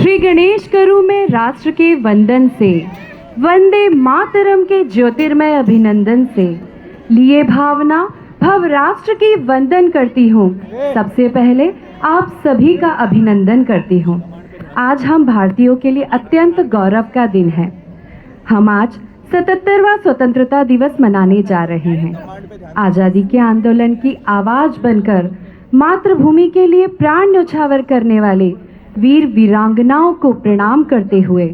श्री गणेश करूं मैं राष्ट्र के वंदन से, वंदे मातरम के ज्योतिर्मय अभिनंदन से, लिए भावना भव राष्ट्र की वंदन करती हूँ। सबसे पहले आप सभी का अभिनंदन करती हूँ। आज हम भारतीयों के लिए अत्यंत गौरव का दिन है। हम आज 77वां स्वतंत्रता दिवस मनाने जा रहे हैं। आज़ादी के आंदोलन की आवाज बनकर मातृभूमि के लिए प्राण न्यौछावर करने वाले वीर वीरांगनाओं को प्रणाम करते हुए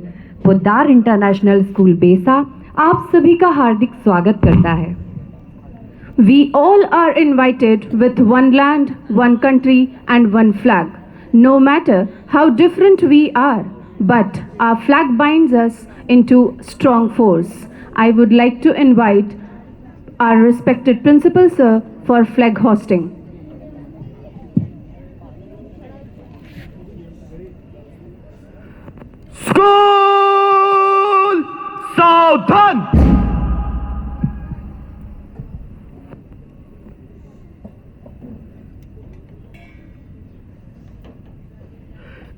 पोद्दार इंटरनेशनल स्कूल बेसा आप सभी का हार्दिक स्वागत करता है। We all are invited with one land, one country and one flag. No matter how different we are, but our flag binds us into strong force. I would like to invite our respected principal sir for flag hosting. School सावधान।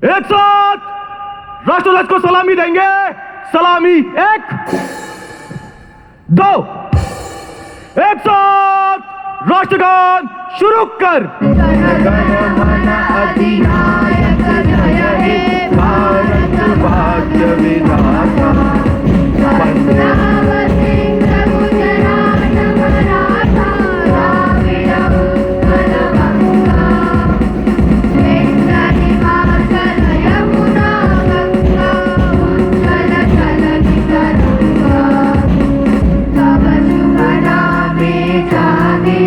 एक साथ राष्ट्रध्वज को सलामी देंगे। सलामी 1 2। एक साथ राष्ट्रगान शुरू कर। जन गण मन अधिनायक जय हे भारत भाग्य विधाता। पंजाब सिंध गुजरात मराठा द्राविड़ उत्कल बंगा। विंध्य हिमाचल यमुना गंगा उज्ज्वल चलति तरंगा। तब शुभ नामे जागे,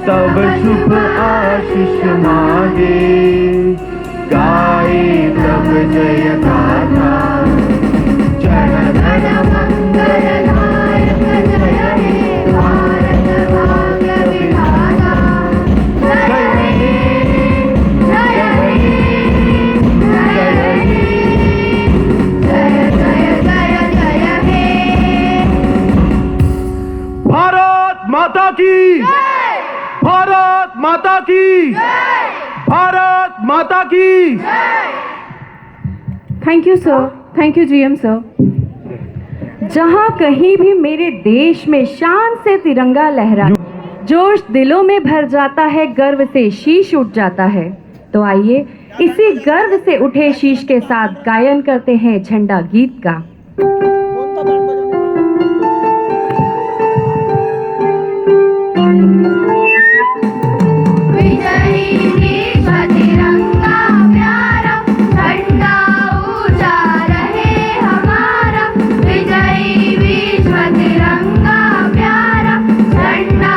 तब शुभ आशीष मांगे, गाए तब जय गाथा। जन गण मंगल नायक जय हे भारत भाग्य विधाता। जय हे जय हे जय हे जय जय जय जय हे। भारत माता की, भारत माता की, भारत माता की। Thank you sir. Thank you GM sir. जहाँ कहीं भी मेरे देश में शान से तिरंगा लहरा, जोश दिलों में भर जाता है, गर्व से शीश उठ जाता है। तो आइए इसी गर्व से उठे शीश के साथ गायन करते हैं झंडा गीत का। विजयी विश्व तिरंगा प्यारा, झंडा ऊंचा रहे हमारा। विजयी विश्व तिरंगा प्यारा, झंडा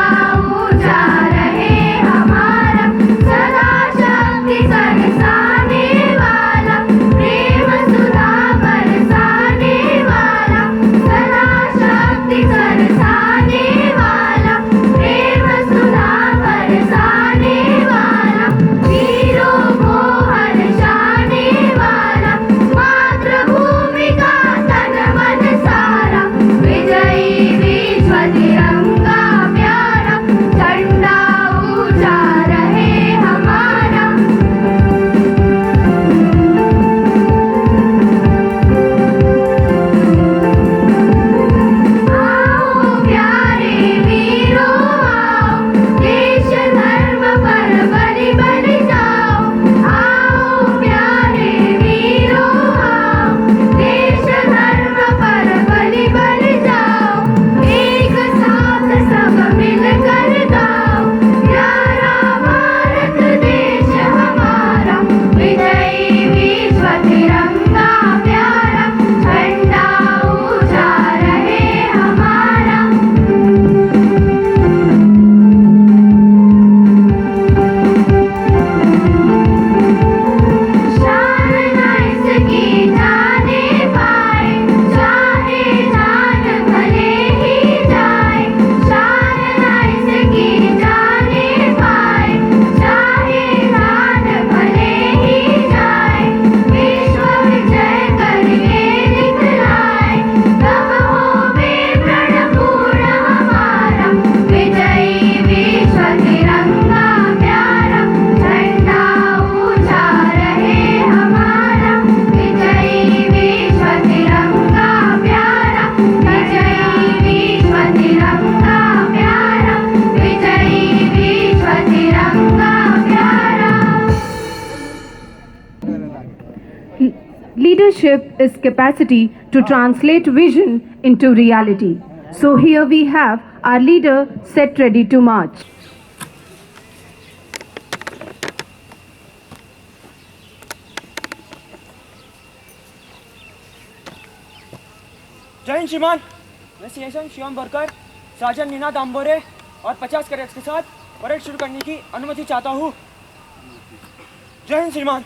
ऊंचा रहे हमारा। सदा शक्ति बरसाने वाला, प्रेम सुधा बरसाने वाला। Leadership is capacity to translate vision into reality. So here we have our leader set ready to march. जय हिंद श्रीमान। मैं सीएसएम शिवम वर्कर साजन नीना दाम्बोरे और 50 कैडेट्स के साथ परेड शुरू करने की अनुमति चाहता हूँ। जय हिंद श्रीमान।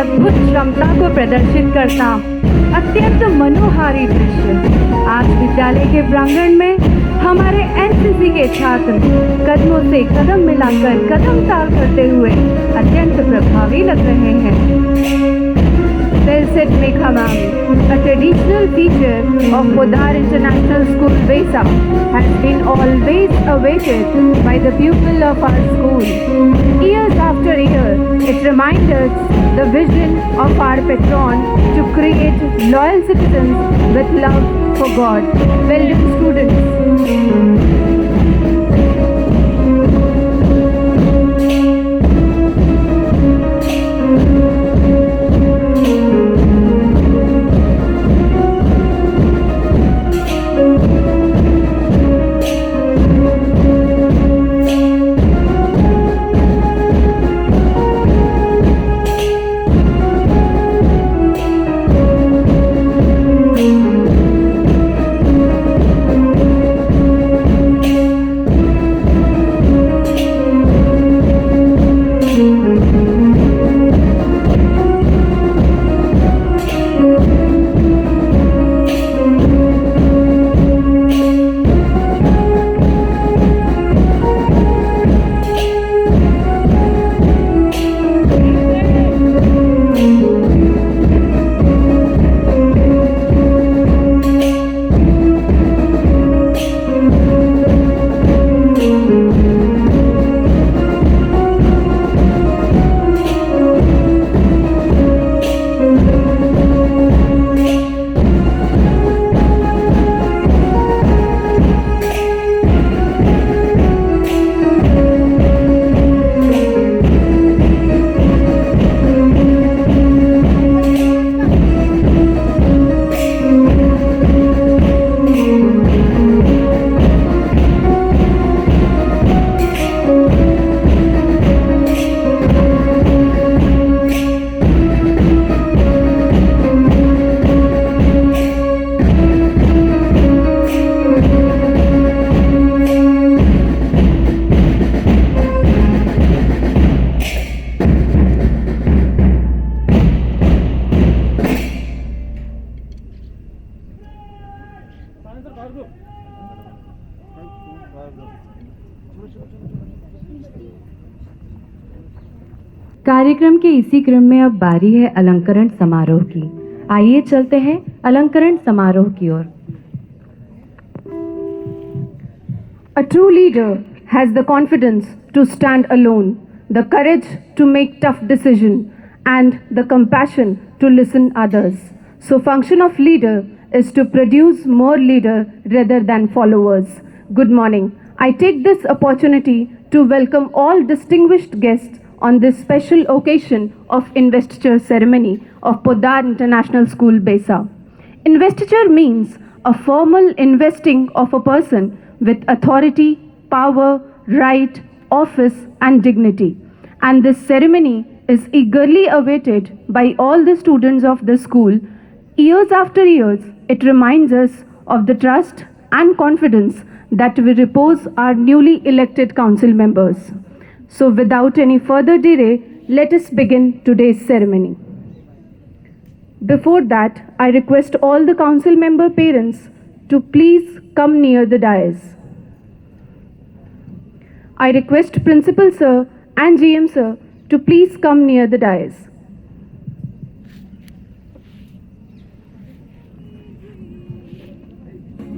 अद्भुत क्षमता को प्रदर्शित करता अत्यंत मनोहारी दृश्य आज विद्यालय के प्रांगण में हमारे एनसीसी के छात्र कदमों से कदम मिलाकर कदम ताल करते हुए अत्यंत प्रभावी लग रहे हैं। Well said, Megha ma'am. A traditional feature of Podar International School, Besa, has been always awaited by the pupil of our school. Years after year, it reminds us the vision of our patron to create loyal citizens with love for God. Well done, students. कार्यक्रम के इसी क्रम में अब बारी है अलंकरण समारोह की। आइए चलते हैं अलंकरण समारोह की ओर। A true leader has the confidence to stand alone, the courage to make tough decisions, and the compassion to listen others. So function of leader is to produce more leader rather than followers. Good morning. I take this opportunity to welcome all distinguished guests on this special occasion of investiture ceremony of Podar International School, Besa. Investiture means a formal investing of a person with authority, power, right, office, and dignity. And this ceremony is eagerly awaited by all the students of the school. Years after years, it reminds us of the trust and confidence that we repose our newly elected council members. So without any further delay, let us begin today's ceremony. Before that, I request all the council member parents to please come near the dais. I request Principal Sir and GM Sir to please come near the dais.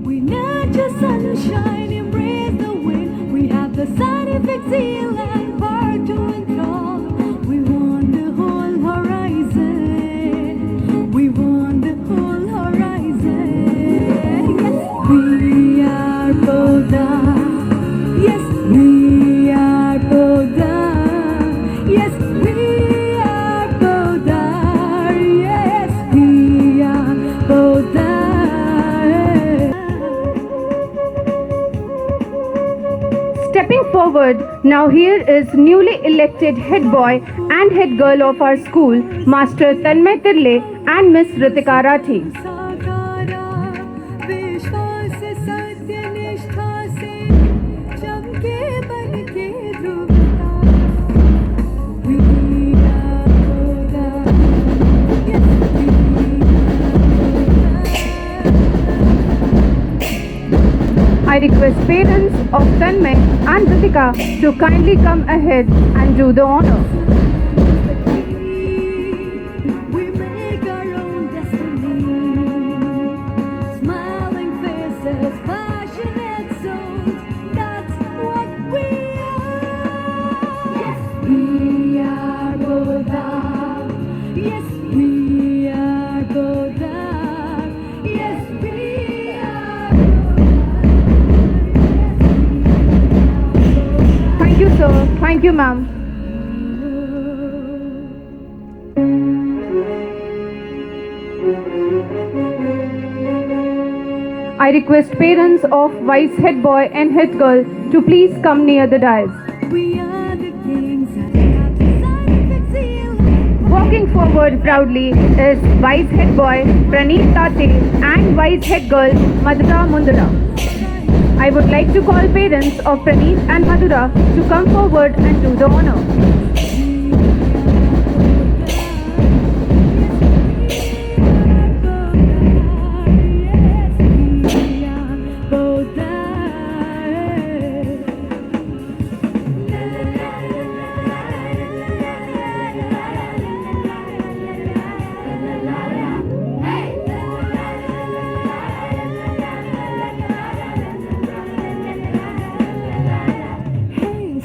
We nurture sunshine, embrace the wind. We have the scientific zeal and power to enthrall. We want the whole horizon. We want the whole horizon. Yes, we are Podar. Yes, we are Podar. Yes, we are Podar. Yes, we are Podar. Stepping forward, now here is newly elected head boy and head girl of our school, Master Tanmay Tirle and Miss Ritika Rathi. साकारा विश्वास सत्य निष्ठा से चमके बनके ध्रुवता We are Podar. Yes, we I request parents of Tanmay and Ritika to kindly come ahead and do the honor. We make our own destiny. Smiling faces, passionate souls. That's what we are. Yes, we are Podar. Yes, we are Podar. Yes, we are Thank you, sir. Thank you, ma'am. I request parents of vice head boy and head girl to please come near the dais. We are the kings and have the scientific zeal. Walking forward proudly is vice head boy Praneet Tate and vice head girl Madhura Mundara. I would like to call parents of Praneet and Madhura to come forward and do the honor.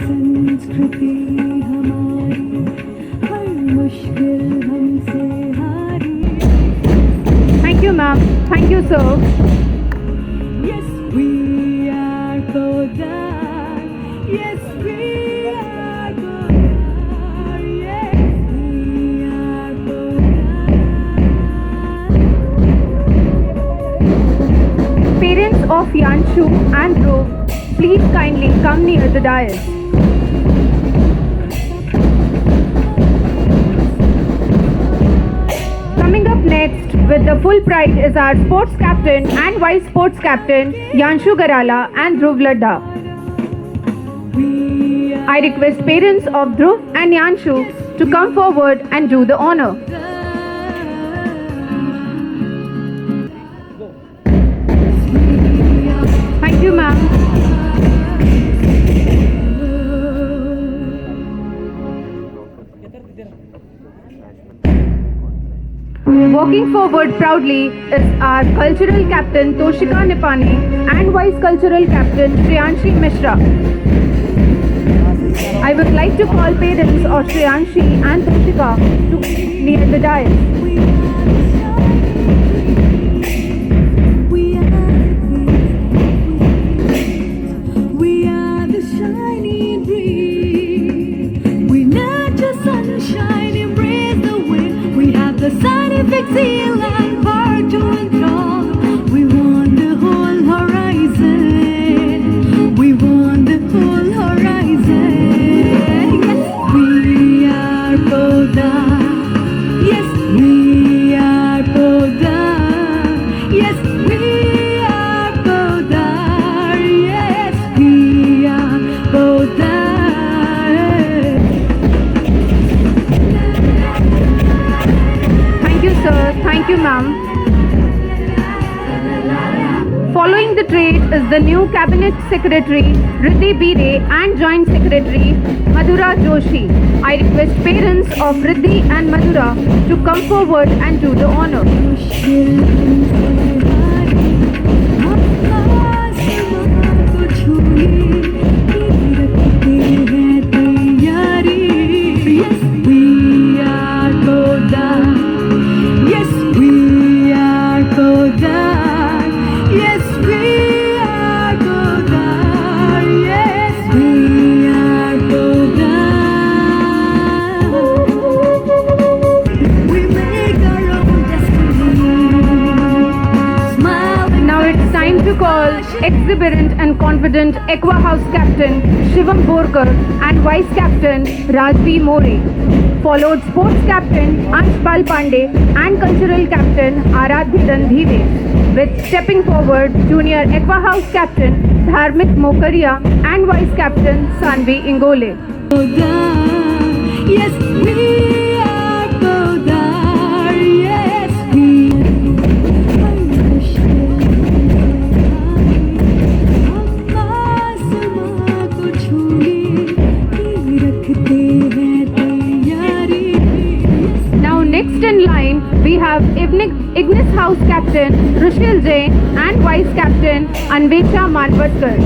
संस्कृति हमारी हर मुश्किल हमसे हारी. Thank you, ma'am. Thank you, sir. Yes, we are Podar. Yes, we are Podar. Yes, we are Podar. Parents of Yanshu and Dhruv, please kindly come near the dais. Coming up next with the full pride is our sports captain and vice sports captain Yanshu Garala and Dhruv Ladda. I request parents of Dhruv and Yanshu to come forward and do the honor. Thank you, ma'am. Walking forward proudly is our cultural captain Toshika Nipani and vice cultural captain Priyanshi Mishra. I would like to call parents of Shriyanshi and Trishika to near the dais. We are the shining breeze. We nurture sunshine, embrace the wind. We have the scientific zeal and power to enthrall. We want the whole horizon. We want the whole horizon. Yes, we are Podar. Yes, we are Podar. Yes, we are Podar. Yes, we are Podar. Thank you, sir. Thank you, ma'am. Following the trade is the new Cabinet Secretary Riddhi Bire and Joint Secretary Madhura Joshi. I request parents of Riddhi and Madhura to come forward and do the honor. Yes, we are Podar. Yes, we are Podar. Yes, we are Podar. Yes, we are Podar. We make our own destiny. Smiling. Now it's time to call exuberant and confident Aqua House Captain Shivam Borkar and Vice Captain Rajvi More, followed Sports Captain Anshpal Pandey and Cultural Captain Aradhya Randhive, with stepping forward Junior Aqua House Captain Dharmik Mokaria and Vice Captain Sanvi Ingole. Podar. Yes, we are Podar. Yes, we आसमां को छूने की रखते हैं तैयारी. Now next in line we have Ignis House Captain Rushil Jain and Vice Captain Anvesha Marvatkar,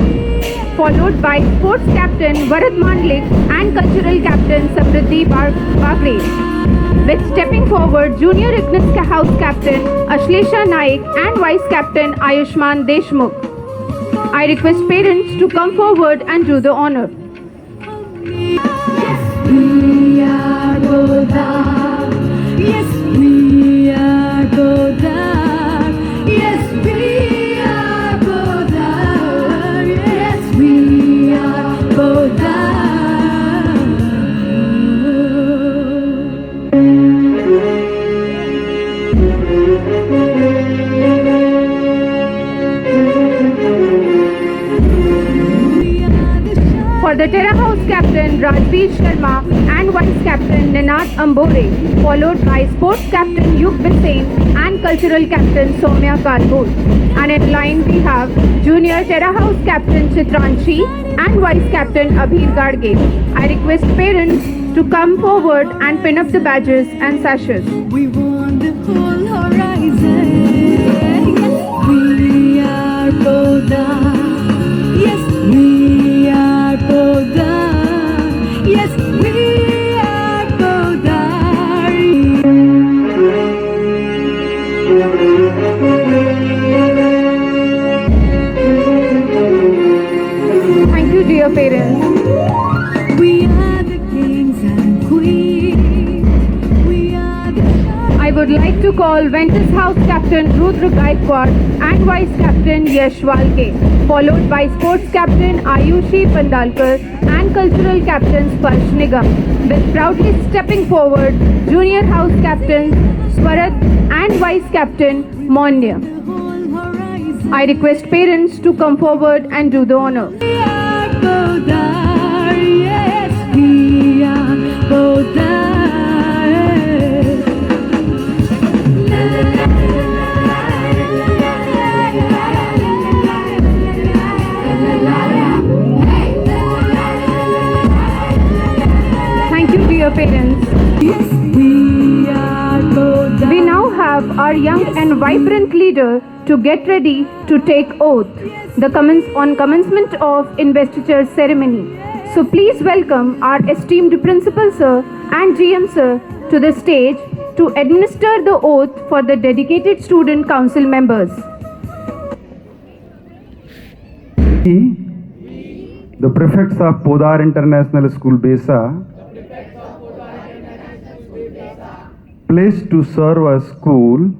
followed by Sports Captain Bharat Mandlik and Cultural Captain Samriddhi Bagre, with stepping forward Junior Ignis House Captain Ashlesha Naik and Vice Captain Ayushman Deshmukh. I request parents to come forward and do the honor. We are Podar. Yes, we are Podar. Yes, we are Podar. Yes, we are Podar. For the Terra House Captain Rajveer Sharma and Vice Captain Ninad Ambore, followed by Sports Captain Yug Bisain and Cultural Captain Soumya Kalbol. And in line we have Junior Terra House Captain Chitranshi and Vice Captain Abhir Gadge. I request parents to come forward and pin up the badges and sashes. We want the whole horizon. Yes, we are Podar. Yes, we are Podar. Yes, we are Podar. Thank you, dear parents. We are the kings and queens. We are the I would like to call Ventus House Captain Rudra Gaikwad and Vice Captain Yash Walke, followed by Sports Captain Ayushi Pandalkar and Cultural Captain Sparsh Nigam, with proudly stepping forward Junior House Captains Swarat and Vice Captain Monya. whole horizon. I request parents to come forward and do the honor. We are Podar. Yes, we are Podar. Thank you, dear parents. Yes, we are Podar. We now have our young and vibrant leader to get ready to take oath. The commencement of investiture ceremony. So please welcome our esteemed Principal Sir and GM Sir to the stage to administer the oath for the dedicated student council members. The prefects of Podar International School Besa, placed to serve a school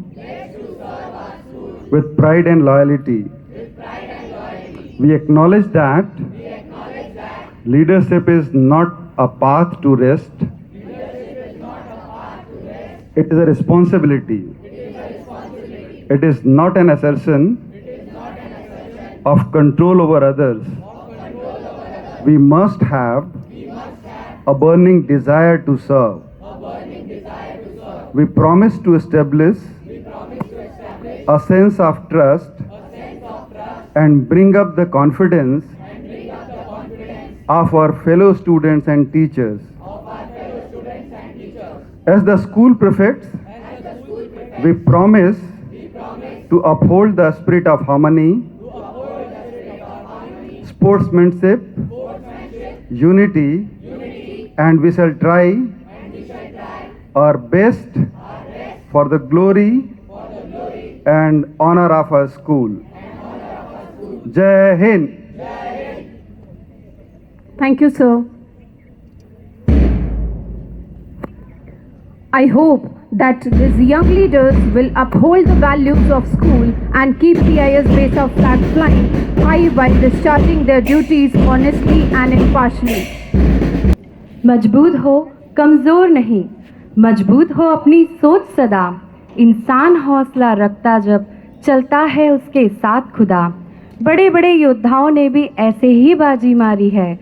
with pride and loyalty. We acknowledge that leadership is not a path to rest. It is a responsibility. It is not an assertion of control over others. We must have a burning desire to serve. We promise to establish a sense of trust and bring up the confidence of our fellow students and teachers. As the school prefects, we promise to uphold the spirit of harmony, sportsmanship, unity, and we shall try our best for the glory and honor of our school. Jai Hind. Thank you, sir. I hope that these young leaders will uphold the values of school and keep PIS Besa flag flying high while discharging their duties honestly and impartially. मजबूत हो, कमज़ोर नहीं, मजबूत हो अपनी सोच सदा। इंसान हौसला रखता जब चलता है उसके साथ खुदा। बड़े बड़े योद्धाओं ने भी ऐसे ही बाजी मारी है।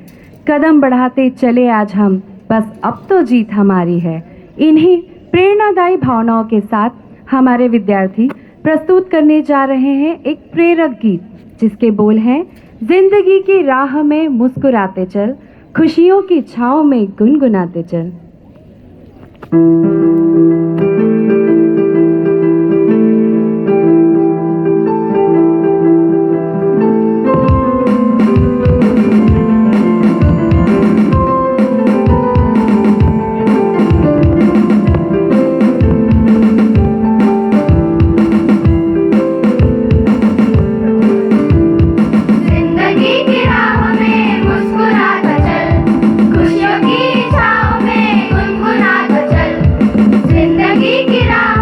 कदम बढ़ाते चले आज हम, बस अब तो जीत हमारी है। इन्हीं प्रेरणादायी भावनाओं के साथ हमारे विद्यार्थी प्रस्तुत करने जा रहे हैं एक प्रेरक गीत जिसके बोल हैं, जिंदगी की राह में मुस्कुराते चल, खुशियों की छाँव में गुनगुनाते चल। जिंदगी की राह में मुस्कुराता चल, खुशियों की छाँव में गुनगुनाता चल। जिंदगी की राह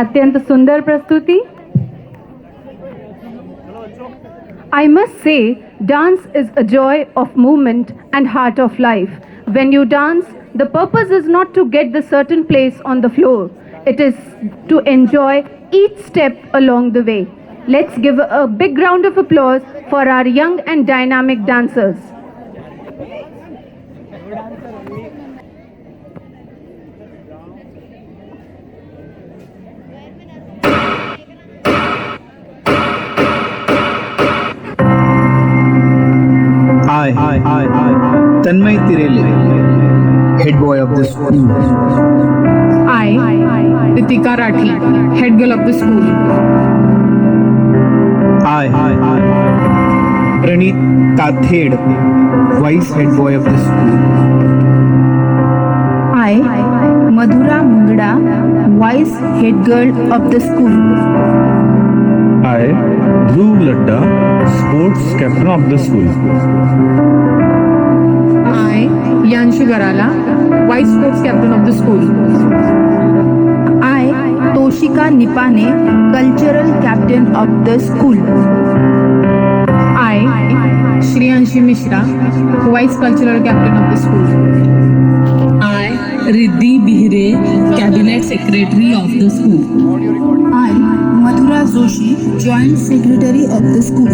अत्यंत सुंदर प्रस्तुति। I must say, dance is a joy of movement and heart of life. When you dance, the purpose is not to get the certain place on the floor. It is to enjoy each step along the way. Let's give a big round of applause for our young and dynamic dancers. I, Tanmay Tirele, head boy of the school. I, Ritika Rathi, head girl of the school. I, Pranit Tathed, vice head boy of the school. I, Madhura Mundra, vice head girl of the school. I, Dhruv Ladda, sports captain of the school. I, Yanshu Garala, vice sports captain of the school. I, Toshika Nipane, cultural captain of the school. I, Shriyanshi Mishra, vice cultural captain of the school. I, Riddhi Bihre, cabinet secretary of the school. I, Madhura Joshi, joint secretary of the school.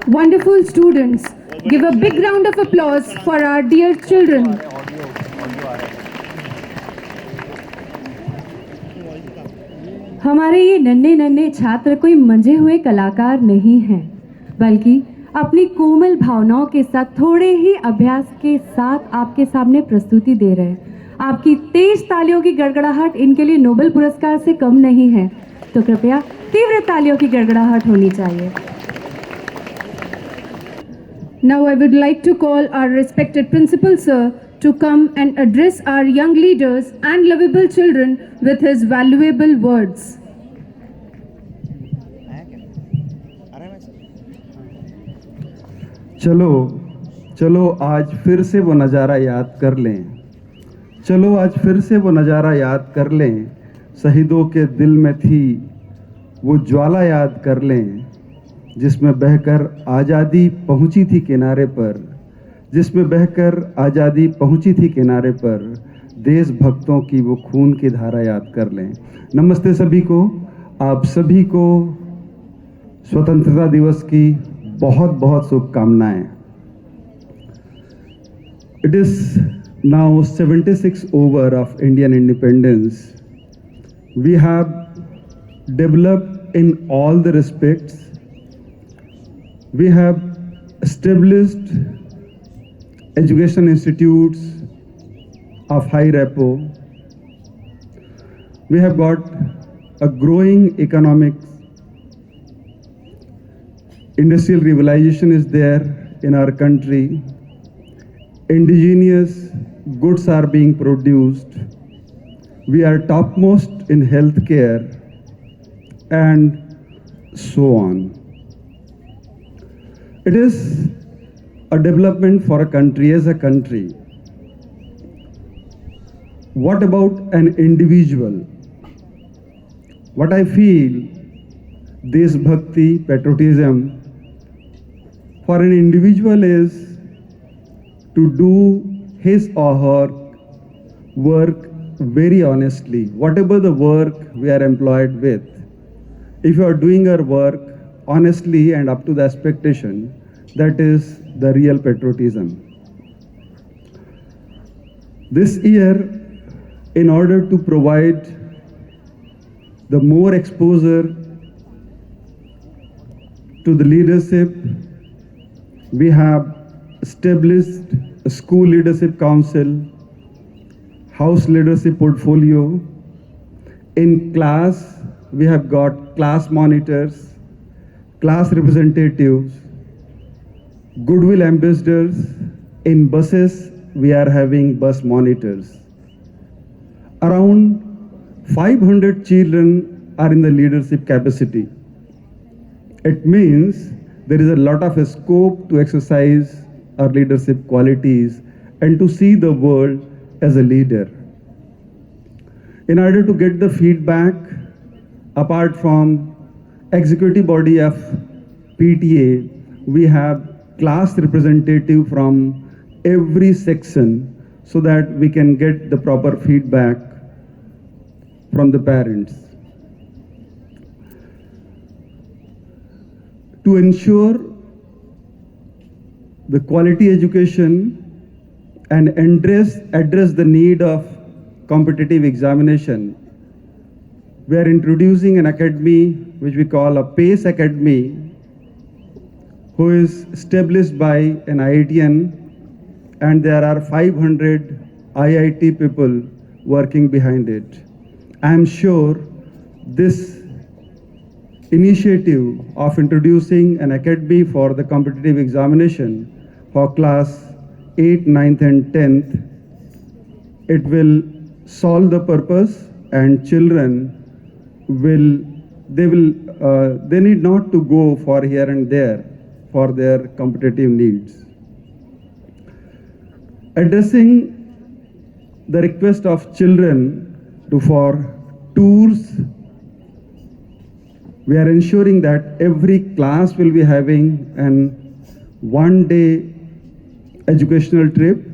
Wonderful students. Give a big round of applause for our dear children. हमारे ये नन्हे नन्हे छात्र कोई मंझे हुए कलाकार नहीं हैं, बल्कि अपनी कोमल भावनाओं के साथ थोड़े ही अभ्यास के साथ आपके सामने प्रस्तुति दे रहे हैं। आपकी तेज तालियों की गड़गड़ाहट इनके लिए नोबेल पुरस्कार से कम नहीं है, तो कृपया तीव्र तालियों की गड़गड़ाहट होनी चाहिए। Now I would like to call our respected principal sir to come and address our young leaders and lovable children with his valuable words. चलो चलो आज फिर से वो नज़ारा याद कर लें, चलो आज फिर से वो नज़ारा याद कर लें, शहीदों के दिल में थी वो ज्वाला याद कर लें, जिसमें बहकर आज़ादी पहुंची थी किनारे पर, जिसमें बहकर आज़ादी पहुंची थी किनारे पर, देशभक्तों की वो खून की धारा याद कर लें। नमस्ते सभी को, आप सभी को स्वतंत्रता दिवस की बहुत बहुत शुभकामनाएं। It is now 76 over of Indian independence. We have developed in all the respects. We have established education institutes of high repo. We have got a growing economics. Industrial revitalization is there in our country. Indigenous goods are being produced. We are topmost in healthcare and so on. It is a development for a country as a country. What about an individual? What I feel, Deshbhakti, patriotism, for an individual is to do his or her work very honestly. Whatever the work we are employed with, if you are doing our work honestly and up to the expectation, that is the real patriotism. This year, in order to provide the more exposure to the leadership, we have established a school leadership council, house leadership portfolio. In class, we have got class monitors, class representatives, goodwill ambassadors. In buses, we are having bus monitors. Around 500 children are in the leadership capacity. It means there is a lot of scope to exercise our leadership qualities and to see the world as a leader. In order to get the feedback, apart from executive body of PTA, we have class representative from every section so that we can get the proper feedback from the parents. To ensure the quality education and address the need of competitive examination, we are introducing an academy which we call a PACE Academy, who is established by an IITian, and there are 500 IIT people working behind it. I am sure this initiative of introducing an academy for the competitive examination for class 8th, 9th and 10th, it will solve the purpose, and children they need not to go for here and there for their competitive needs. Addressing the request of children for tours, we are ensuring that every class will be having an one-day educational trip,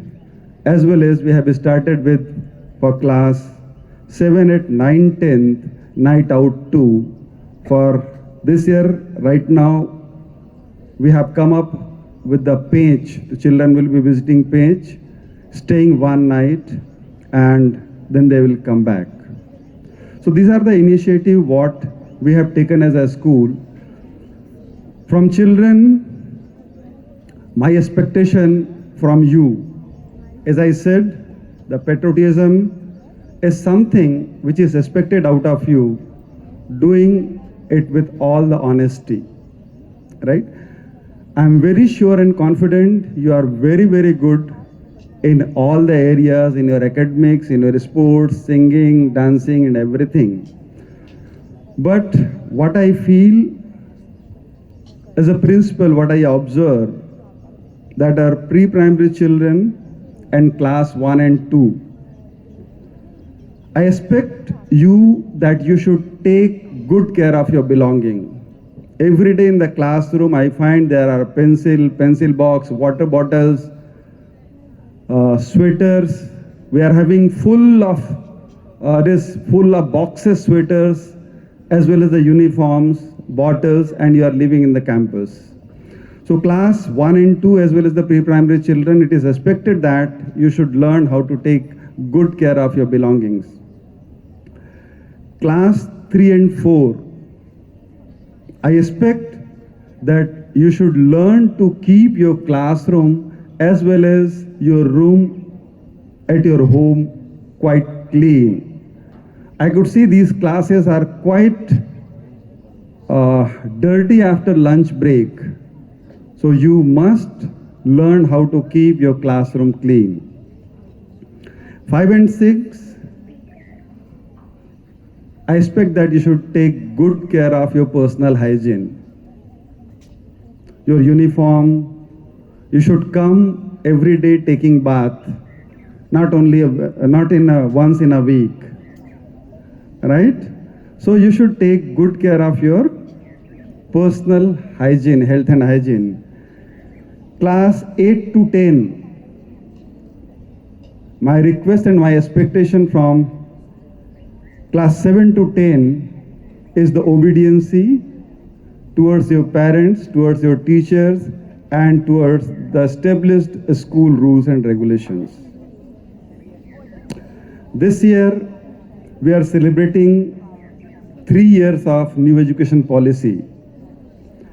as well as we have started with for class 7, 8, 9, 10th night out too. For this year, right now, we have come up with the Page. The children will be visiting Page, staying one night, and then they will come back. So these are the initiative what we have taken as a school. From children, my expectation from you, as I said, the patriotism is something which is expected out of you, doing it with all the honesty, right? I'm very sure and confident you are very, very good in all the areas, in your academics, in your sports, singing, dancing, and everything. But what I feel as a principal, what I observe, that our pre-primary children and class 1 and 2, I expect you that you should take good care of your belonging. Every day in the classroom, I find there are pencil box, water bottles, sweaters. We are having full of boxes, sweaters, as well as the uniforms, bottles, and you are living in the campus. So class 1 and 2 as well as the pre-primary children, it is expected that you should learn how to take good care of your belongings. Class 3 and 4, I expect that you should learn to keep your classroom as well as your room at your home quite clean. I could see these classes are quite dirty after lunch break. So you must learn how to keep your classroom clean. 5 and 6, I expect that you should take good care of your personal hygiene. Your uniform, you should come every day taking bath, not once in a week, right? So you should take good care of your personal hygiene, health and hygiene. Class 8 to 10, my request and my expectation from class 7 to 10 is the obedience towards your parents, towards your teachers, and towards the established school rules and regulations. This year, we are celebrating 3 years of new education policy.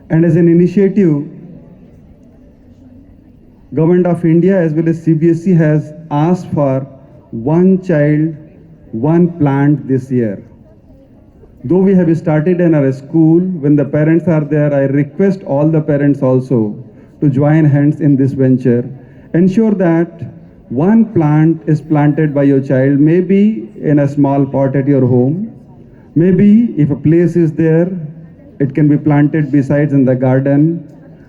And as an initiative, Government of India as well as CBSE has asked for one child, one plant this year. Though we have started in our school, when the parents are there, I request all the parents also to join hands in this venture. Ensure that one plant is planted by your child, maybe in a small pot at your home. Maybe if a place is there, it can be planted besides in the garden,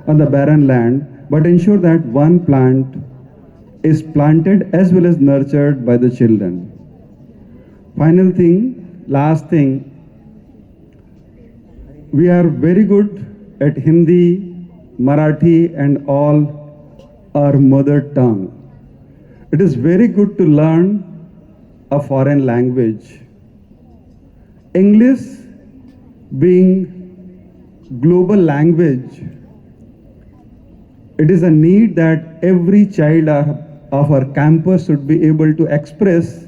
on the barren land. But ensure that one plant is planted as well as nurtured by the children. Final thing, last thing, we are very good at Hindi, Marathi, and all our mother tongue. It is very good to learn a foreign language. English being global language, it is a need that every child of our campus should be able to express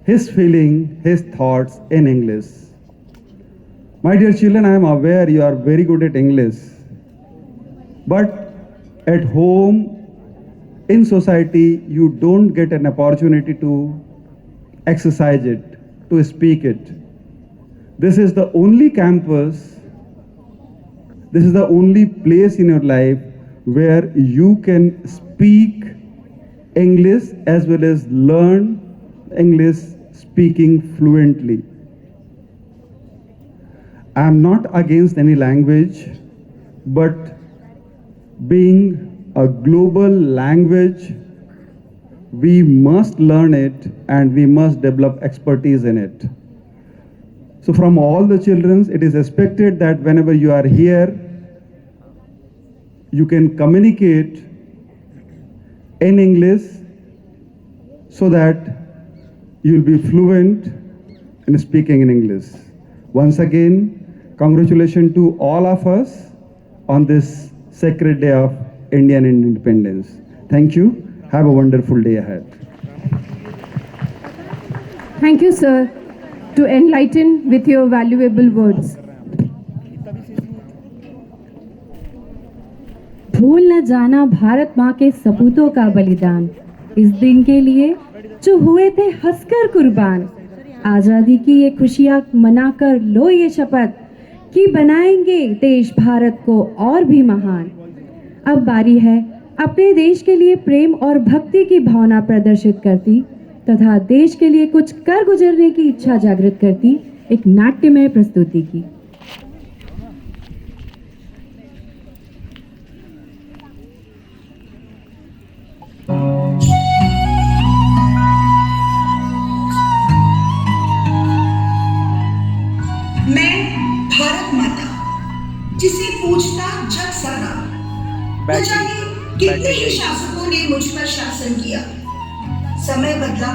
his feeling, his thoughts in English. My dear children, I am aware you are very good at English. But at home, in society, you don't get an opportunity to exercise it, to speak it. This is the only campus, this is the only place in your life where you can speak English as well as learn English speaking fluently. I am not against any language, but being a global language, we must learn it and we must develop expertise in it. So from all the children, it is expected that whenever you are here, you can communicate in English so that you will be fluent in speaking in English. Once again, congratulations to all of us on this sacred day of Indian independence. Thank you. Have a wonderful day ahead. Thank you, sir. to enlighten with your valuable words. भूल न जाना भारत माँ के सपूतों का बलिदान, इस दिन के लिए जो हुए थे हंसकर कुर्बान। आज़ादी की ये खुशियाँ मनाकर लो ये शपथ कि बनाएंगे देश भारत को और भी महान। अब बारी है अपने देश के लिए प्रेम और भक्ति की भावना प्रदर्शित करती तथा देश के लिए कुछ कर गुजरने की इच्छा जागृत करती एक नाट्यमय प्रस्तुति की। मैं भारत माता, जिसे पूछता जग सारा, न जाने कितने ही शासकों ने मुझ पर शासन किया। समय बदला,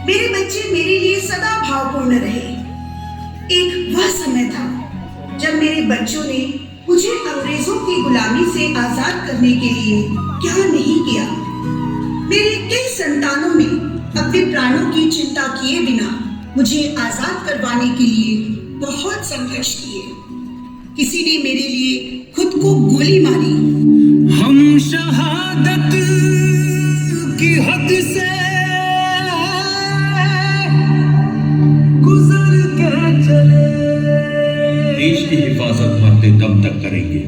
मेरे बच्चे मेरे लिए सदा भावपूर्ण रहे। एक वह समय था जब मेरे बच्चों ने मुझे अंग्रेजों की गुलामी से आजाद करने के लिए क्या नहीं किया। मेरे कई संतानों ने अपने प्राणों की चिंता किए बिना मुझे आजाद करवाने के लिए बहुत संघर्ष किए। किसी ने मेरे लिए खुद को गोली मारी। हम शहादत की हद से गुजर के चले। देश की हिफाजत मरते दम तक करेंगे,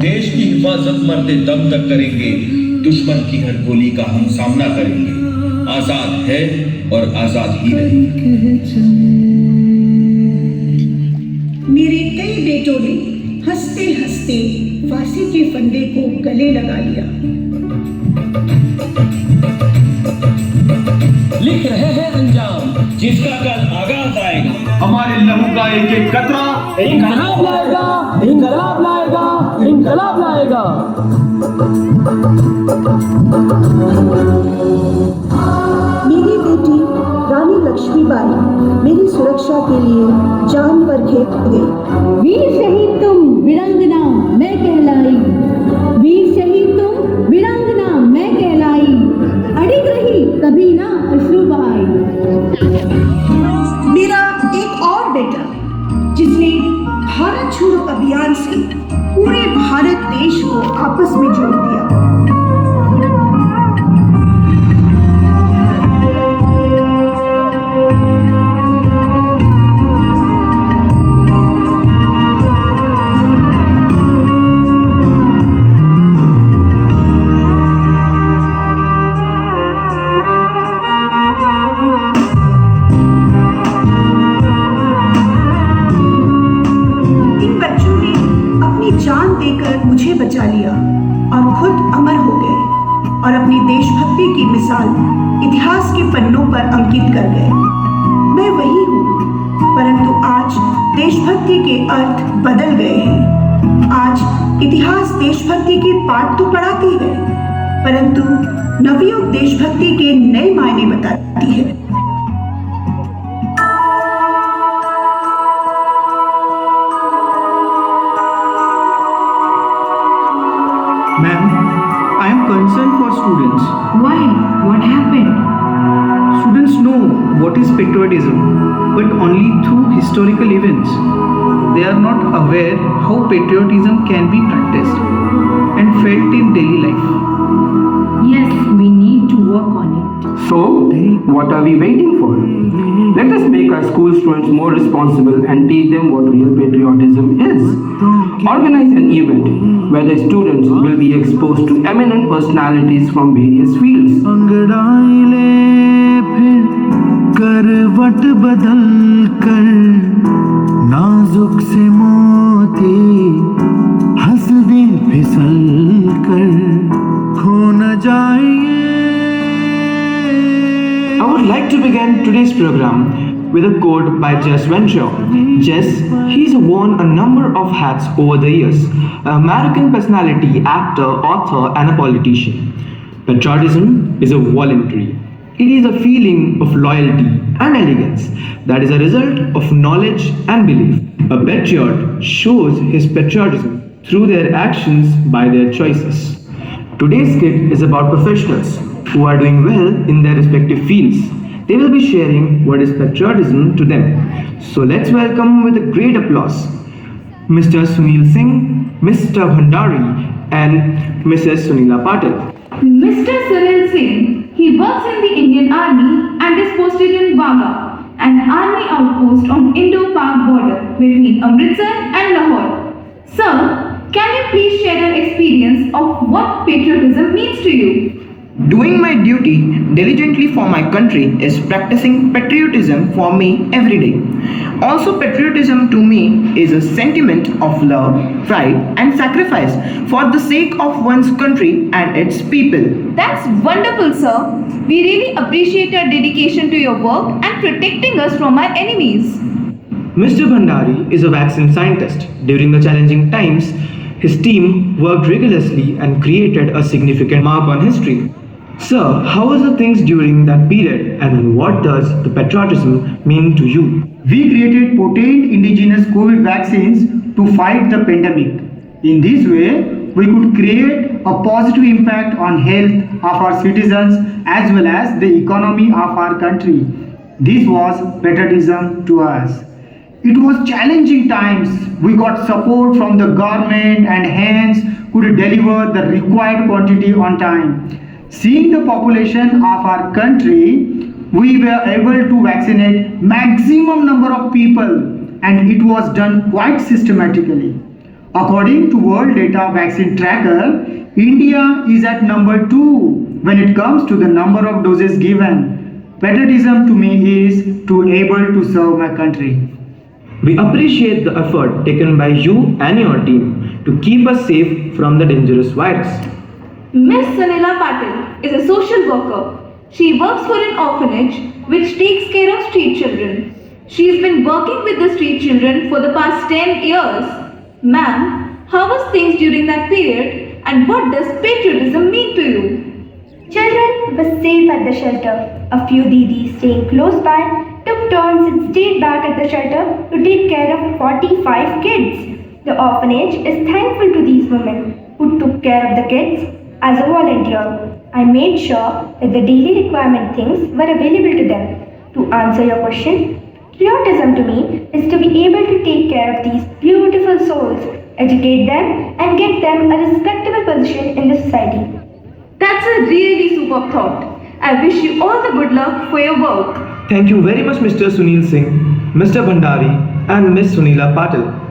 देश की हिफाजत मरते दम तक करेंगे। दुश्मन की हर गोली का हम सामना करेंगे। आजाद है और आजाद ही रहेंगे। मेरे कई बेटों ने हंसते हंसते फांसी के फंदे को गले लगा लिया। लिख रहे हैं अंजाम, जिसका कल आगाज आएगा। हमारे लहू का एक एक कतरा इंकलाब लाएगा, इंकलाब लाएगा, इंकलाब लाएगा। मेरी बेटी रानी लक्ष्मीबाई मेरी सुरक्षा के लिए जान पर खेत गई। वीर शहीद तुम वीरांगना मैं कहलाई, वीर शहीद तुम वीरांगना मैं कहलाई, अड़िग रही कभी ना अश्रु बहाई। मेरा एक और बेटा जिसने भारत छोड़ो अभियान से पूरे भारत देश को आपस में जोड़ दिया। मुझे बचा लिया और खुद अमर हो गए और अपनी देशभक्ति की मिसाल इतिहास के पन्नों पर अंकित कर गए। मैं वही हूँ, परंतु आज देशभक्ति के अर्थ बदल गए हैं। आज इतिहास देशभक्ति के पाठ तो पढ़ाती है, परंतु नवयुग देशभक्ति के नए मायने बताती है। Ma'am, I am concerned for students. Why? What happened? Students know what is patriotism, but only through historical events. They are not aware how patriotism can be practiced and felt in daily life. Yes, we need to work on it. So, what are we waiting for? Let us make our school students more responsible and teach them what real patriotism is. Organize an event where the students will be exposed to eminent personalities from various fields. अंगड़ाइले फिर करवट बदल कर नाजुक से मोती हंस दे फिसल कर खो न जाइए। I would like to begin today's program with a quote by Jess Venshaw. Jess, he's worn a number of hats over the years, an American personality, actor, author, and a politician. Patriotism is a voluntary. It is a feeling of loyalty and elegance that is a result of knowledge and belief. A patriot shows his patriotism through their actions by their choices. Today's skit is about professionals who are doing well in their respective fields. They will be sharing what is patriotism to them. So let's welcome with a great applause Mr. Sunil Singh, Mr. Bhandari, and Mrs. Sunila Patil. Mr. Sunil Singh, he works in the Indian Army and is posted in Wagah, an army outpost on Indo-Pak border between Amritsar and Lahore. Sir, can you please share your experience of what patriotism means to you? Doing my duty diligently for my country is practicing patriotism for me every day. Also, patriotism to me is a sentiment of love, pride, and sacrifice for the sake of one's country and its people. That's wonderful, sir. We really appreciate your dedication to your work and protecting us from our enemies. Mr. Bhandari is a vaccine scientist. During the challenging times, his team worked rigorously and created a significant mark on history. Sir, how was the things during that period and what does the patriotism mean to you? We created potent indigenous COVID vaccines to fight the pandemic. In this way, we could create a positive impact on health of our citizens as well as the economy of our country. This was patriotism to us. It was challenging times. We got support from the government and hence could deliver the required quantity on time. Seeing the population of our country, we were able to vaccinate maximum number of people and it was done quite systematically. According to World Data Vaccine Tracker, India is at number 2 when it comes to the number of doses given. Patriotism to me is to able to serve my country. We appreciate the effort taken by you and your team to keep us safe from the dangerous virus. Miss Sunila Patil is a social worker. She works for an orphanage which takes care of street children. She's been working with the street children for the past 10 years. Ma'am, how was things during that period and what does patriotism mean to you? Children were safe at the shelter. A few didis staying close by took turns and stayed back at the shelter to take care of 45 kids. The orphanage is thankful to these women who took care of the kids. As a volunteer, I made sure that the daily requirement things were available to them. To answer your question, patriotism to me is to be able to take care of these beautiful souls, educate them and get them a respectable position in the society. That's a really superb thought. I wish you all the good luck for your work. Thank you very much, Mr. Sunil Singh, Mr. Bhandari, and Miss Sunila Patil.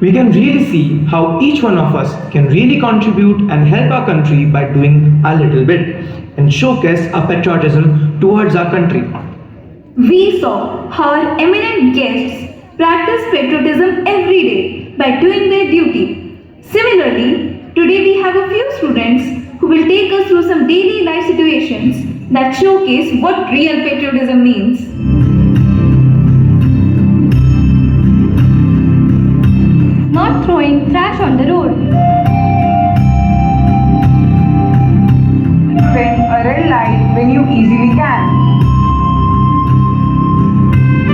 We can really see how each one of us can really contribute and help our country by doing a little bit and showcase our patriotism towards our country. We saw how our eminent guests practice patriotism every day by doing their duty. Similarly, today we have a few students who will take us through some daily life situations that showcase what real patriotism means. Not throwing trash on the road. Bend a red light when you easily can.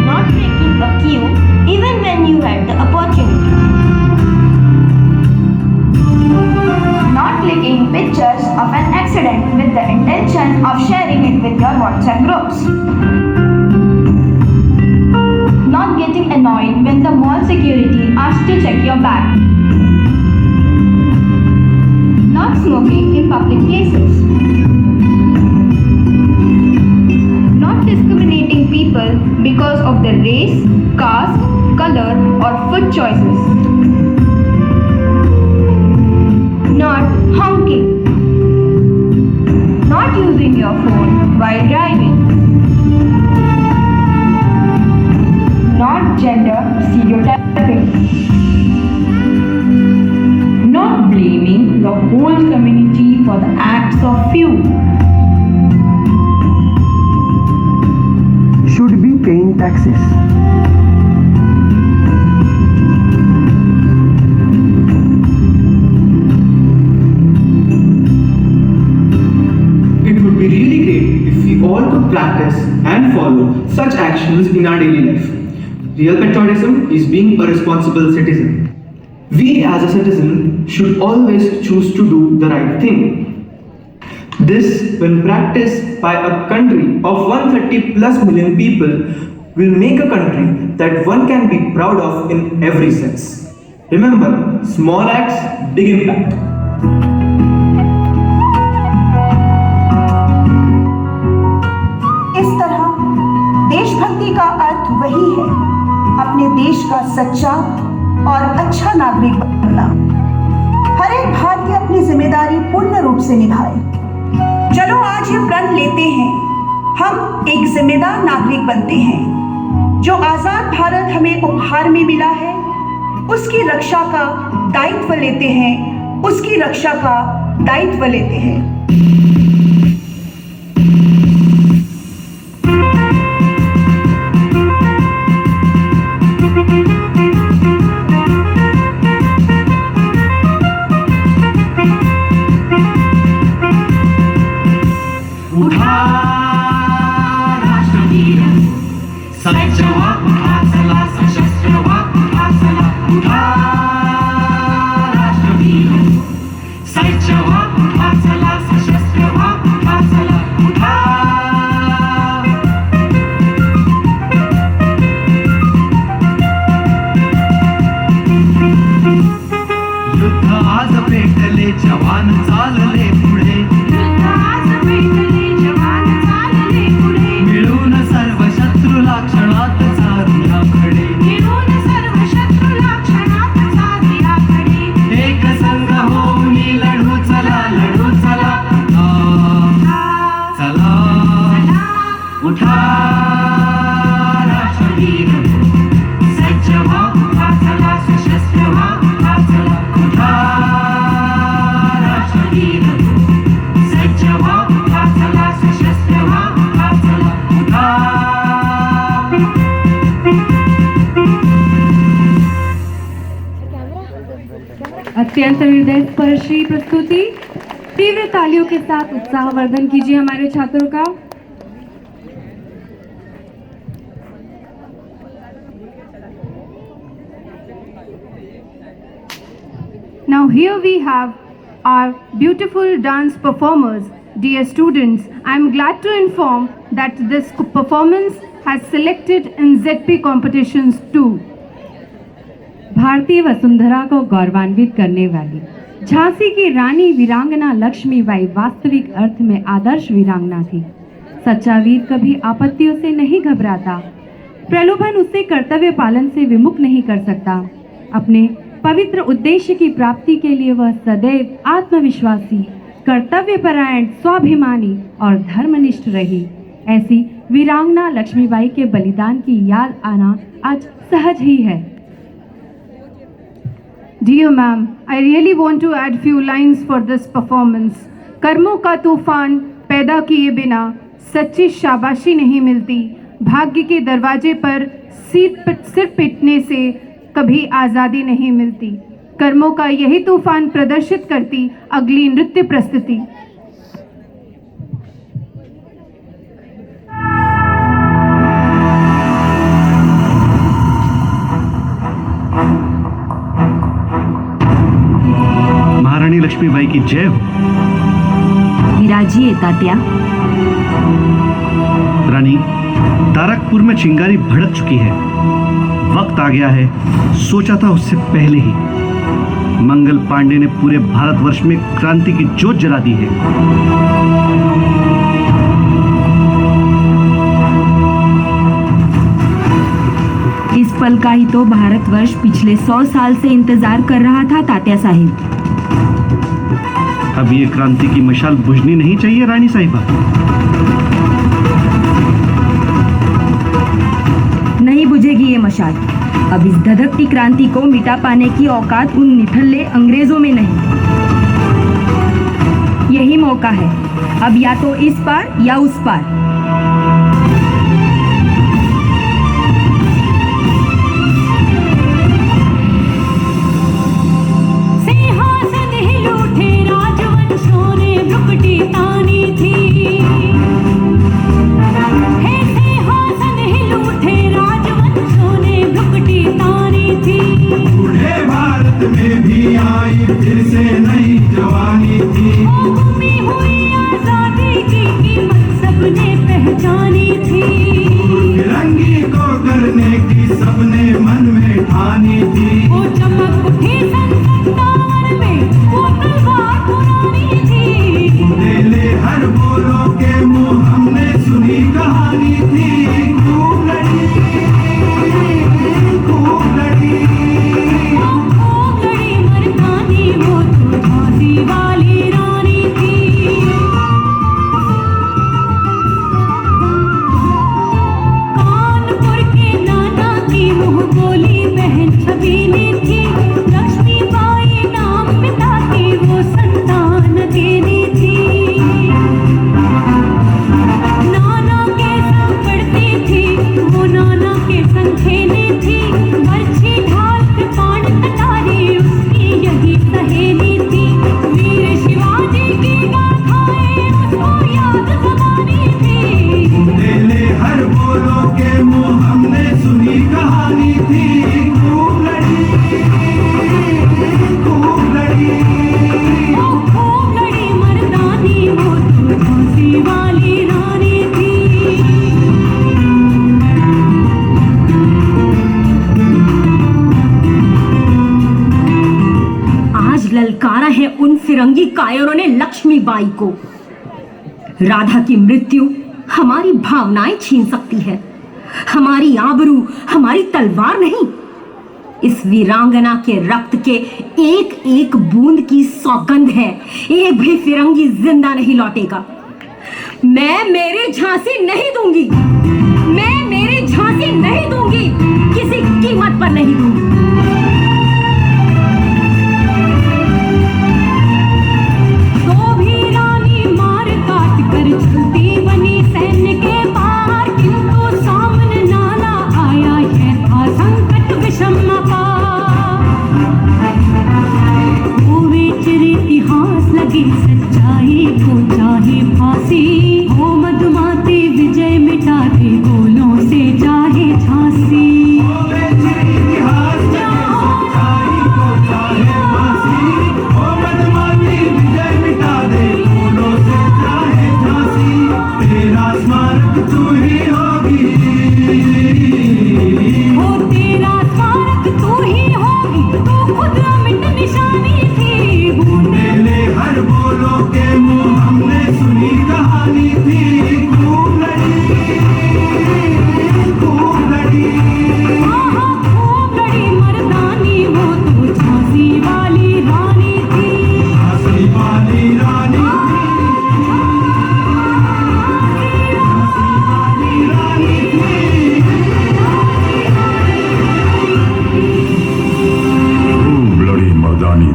Not breaking a queue even when you had the opportunity. Not clicking pictures of an accident with the intention of sharing it with your WhatsApp groups. Not getting annoyed when the mall security asks to check your bag. Not smoking in public places. Not discriminating people because of their race, caste, color, or food choices. Not honking. Not using your phone while driving. Not gender stereotyping. Not blaming the whole community for the acts of few. Should be paying taxes. It would be really great if we all could practice and follow such actions in our daily life. Real patriotism is being a responsible citizen. We as a citizen should always choose to do the right thing. This, when practiced by a country of 130 plus million people, will make a country that one can be proud of in every sense. Remember, small acts, big impact. इस तरह देशभक्ति का अर्थ वही है अपने देश का सच्चा और अच्छा नागरिक बनना। हर एक भारतीय अपनी जिम्मेदारी पूर्ण रूप से निभाए। चलो आज ये प्रण लेते हैं, हम एक जिम्मेदार नागरिक बनते हैं। जो आजाद भारत हमें उपहार में मिला है उसकी रक्षा का दायित्व लेते हैं, उसकी रक्षा का दायित्व लेते हैं। अत्यंत हृदय स्पर्शी प्रस्तुति। तीव्र तालियों के साथ उत्साहवर्धन कीजिए हमारे छात्रों का। Now here we have our beautiful dance performers. Dear students, I am glad to inform that this performance has selected in ZP competitions too. भारतीय वसुंधरा को गौरवान्वित करने वाली झांसी की रानी वीरांगना लक्ष्मीबाई वास्तविक अर्थ में आदर्श वीरांगना थी। सच्चा वीर कभी आपत्तियों से नहीं घबराता, प्रलोभन उससे कर्तव्य पालन से विमुख नहीं कर सकता। अपने पवित्र उद्देश्य की प्राप्ति के लिए वह सदैव आत्मविश्वासी, कर्तव्यपरायण, स्वाभिमानी और धर्मनिष्ठ रही। ऐसी वीरांगना लक्ष्मीबाई के बलिदान की याद आना आज सहज ही है। Dear ma'am, I really want to add few lines for this performance. कर्मों का तूफान पैदा किए बिना सच्ची शाबाशी नहीं मिलती। भाग्य के दरवाजे पर सिर पिटने से कभी आज़ादी नहीं मिलती। कर्मों का यही तूफान प्रदर्शित करती अगली नृत्य प्रस्तुति। महारानी लक्ष्मीबाई की जय हो। विराजिए तात्या। रानी, तारकपुर में चिंगारी भड़क चुकी है। वक्त आ गया है, सोचा था उससे पहले ही। मंगल पांडे ने पूरे भारतवर्ष में क्रांति की जोत जला दी है। इस पल का ही तो भारतवर्ष पिछले 100 साल से इंतजार कर रहा था तात्या साहिब। अब ये क्रांति की मशाल बुझनी नहीं चाहिए रानी साहिबा। नहीं बुझेगी ये मशाल। अब इस धधकती क्रांति को मिटा पाने की औकात उन निठल्ले अंग्रेजों में नहीं। यही मौका है, अब या तो इस पार या उस पार। में भी आई फिर से नई जवानी थी। फिरंगी कायरों ने लक्ष्मीबाई को। राधा की मृत्यु हमारी भावनाएं छीन सकती है, हमारी आबरू हमारी तलवार नहीं। इस वीरांगना के रक्त के एक एक बूंद की सौगंध है, एक भी फिरंगी जिंदा नहीं लौटेगा। मैं मेरी झांसी नहीं दूंगी, मैं मेरी झांसी नहीं दूंगी, किसी कीमत पर नहीं दूंगी। तो भी रानी मार काट कर चलती बनी सैन्य के पार, किंतु सामने नाला आया है था संकट विषम होवे चिर इतिहास लगे सच्चाई को चाहे फांसी, हो मधुमाती विजय मिटा दे गोलों से चाहे झांसी।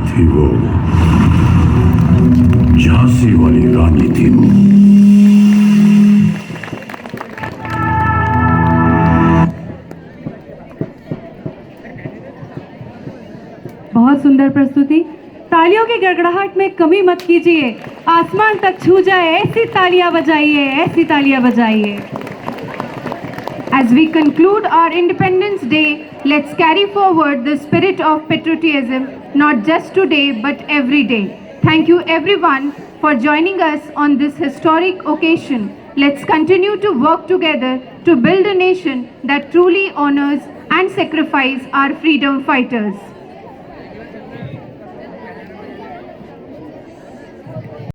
थी वो, झांसी वाली रानी थी वो। बहुत सुंदर प्रस्तुति। तालियों की गड़गड़ाहट में कमी मत कीजिए, आसमान तक छू जाए ऐसी तालियां बजाइए, ऐसी तालियां बजाइए। As we conclude our Independence Day, let's carry forward the spirit of patriotism, not just today but every day. Thank you everyone for joining us on this historic occasion. Let's continue to work together to build a nation that truly honors and sacrifices our freedom fighters.